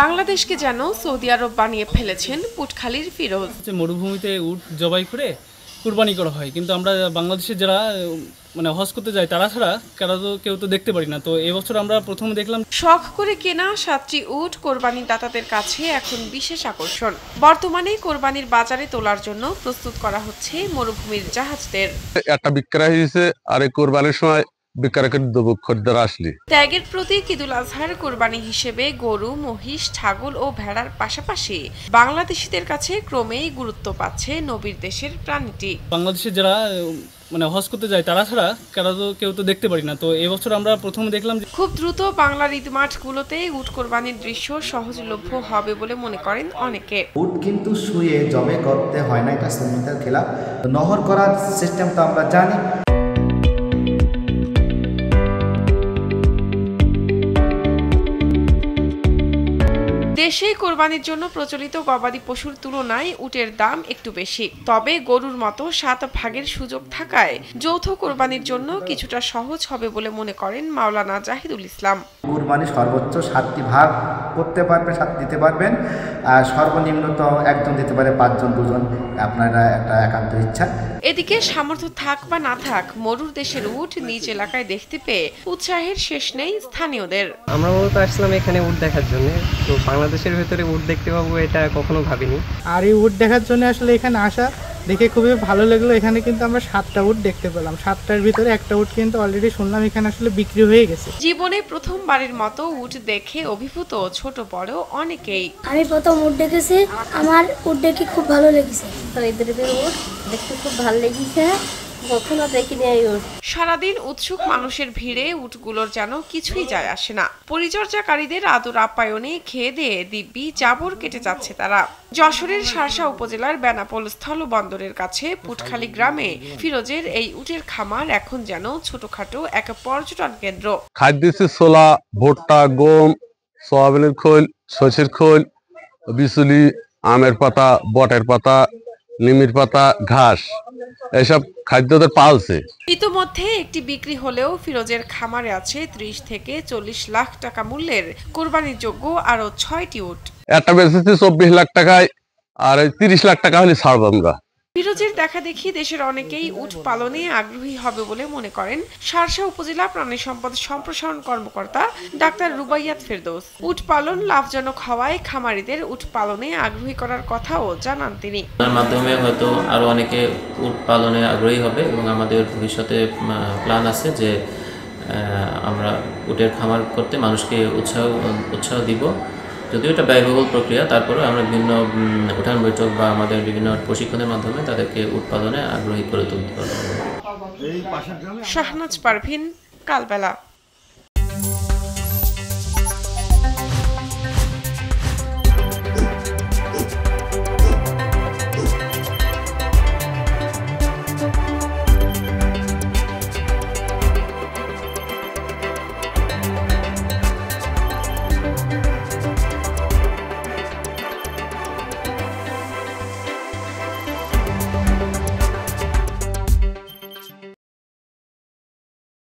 বাংলাদেশকে যেন সৌদি আরব বানিয়ে ফেলেছেন পুটখালির ফিরোজ। মরুভূমিতে উট জবাই করে কুরবানি করা হয়, কিন্তু আমরা বাংলাদেশে যারা হজ করতে যায় তারা ছাড়া কেউ তো দেখতে পারি না। তো এবছর আমরা প্রথম দেখলাম। শখ করে কেনা 7টি উট কোরবানির দাতাদের কাছে এখন বিশেষ আকর্ষণ। বর্তমানে কোরবানির বাজারে তোলার জন্য প্রস্তুত করা হচ্ছে মরুভূমির জাহাজদের। একটা বিক্রয় হয়েছে আর এই কোরবানির সময় ত্যাগের প্রতীক ঈদুল আজহার কোরবানি হিসেবে গরু, মহিষ, ছাগল ও ভেড়ার পাশাপাশি বাংলাদেশিদের কাছে ক্রমেই গুরুত্ব পাচ্ছে নবীর দেশের প্রাণীটি। বাংলাদেশে যারা হজ করতে যায় তারা ছাড়া কেউ তো দেখতে পারি না। তো এবছর আমরা প্রথম দেখলাম যে খুব দ্রুত বাংলার ঈদ মাঠগুলোতে উট কোরবানির দৃশ্য সহজলভ্য হবে বলে মনে করেন অনেকে। উট কিন্তু শুয়ে জবে করতে হয় না, এটা সুন্নতের খেলাফ। নহর করার সিস্টেম তো আমরা জানি। দেশে কোরবানির জন্য প্রচলিত গবাদি পশুর তুলনায় উটের দাম একটু বেশি, তবে গরুর মতো 7 ভাগের সুযোগ থাকায় যৌথ কোরবানির জন্য কিছুটা সহজ হবে বলে মনে করেন মাওলানা জাহিদুল ইসলাম। কোরবানি সর্বোচ্চ 7টি ভাগ করতে পারবেন, 7 দিতে পারবেন, আর সর্বনিম্ন তো একজন দিতে পারে, 5 জন 2 জন, আপনারা একটা একান্ত ইচ্ছা। এদিকে সামর্থ্য থাক বা না থাক মরুর দেশের উট নিজ এলাকায় দেখতে পেয়ে উৎসাহের শেষ নেই স্থানীয়দের। আমরা মূলত আসলাম এখানে উট দেখার জন্য, তো বাংলাদেশের ভেতরে উট দেখতে পাবো এটা কখনো ভাবিনি। আর এই উট দেখার জন্য আসলে এখানে আসা দেখে খুবই ভালো লাগলো। এখানে কিন্তু আমরা 7টা উট দেখতে পেলাম। 7টার ভিতরে একটা উট কিন্তু অলরেডি শুনলাম এখানে আসলে বিক্রি হয়ে গেছে। জীবনে প্রথমবারের মতো উট দেখে অভিভূত ছোট বড় অনেকেই। আমি প্রথম উট দেখেছি, আমার উট দেখে খুব ভালো লেগেছে। তো এদের উট দেখতে খুব ভালো লেগেছে, কখনো দেখিনি এই উট। সারাদিন উৎসুক মানুষের ভিড়ে উটগুলোর যেন কিছুই যায় আসে না। পরিচর্যাকারীদের আদর আপ্যায়নে খেয়ে দিয়ে দিব্যি জাবর কেটে যাচ্ছে তারা। যশোরের শার্শা উপজেলার বেনাপোল স্থলবন্দরের কাছে পুটখালি গ্রামে ফিরোজের এই উটের খামার এখন যেন ছোটখাটো এক পর্যটন কেন্দ্র। খাদ্য দিচ্ছে ছোলা, ভুট্টা, গম, সয়াবিনের খোল, সরষের খোল, বিচুলি, আমের পাতা, বটের পাতা, নিমের পাতা, ঘাস, এইসব খাদ্য পালছে। ইতোমধ্যে একটি বিক্রি হলেও ফিরোজের খামারে আছে 30 থেকে 40 লাখ টাকা মূল্যের কোরবানির যোগ্য আরো 6টি উট। একটা বেচেছে 24 লাখ টাকায়, আর 30 লাখ টাকা হলে ছাড়বো আমরা। ফিরোজের দেখা দেখি দেশের অনেকেই উট পালনে আগ্রহী হবে বলে মনে করেন শার্শা উপজেলা প্রাণী সম্পদ সম্প্রসারণ কর্মকর্তা ডাক্তার রুবাইয়াত ফেরদৌস। উট পালন লাভজনক হওয়ায় খামারিদের উট পালনে আগ্রহী করার কথাও জানান তিনি। তার মাধ্যমে হয়তো আরো অনেকে উট পালনে আগ্রহী হবে এবং আমাদের ভবিষ্যতে প্ল্যান আছে যে আমরা উটের খামার করতে মানুষকে উৎসাহ দিব। যদিও এটা ব্যয়বহুল প্রক্রিয়া, তারপরে আমরা বিভিন্ন উঠান বৈঠক বা আমাদের বিভিন্ন প্রশিক্ষণের মাধ্যমে তাদেরকে উৎপাদনে আগ্রহী করে তুলতে পারব। শাহনাজ পারভিন, কালবেলা।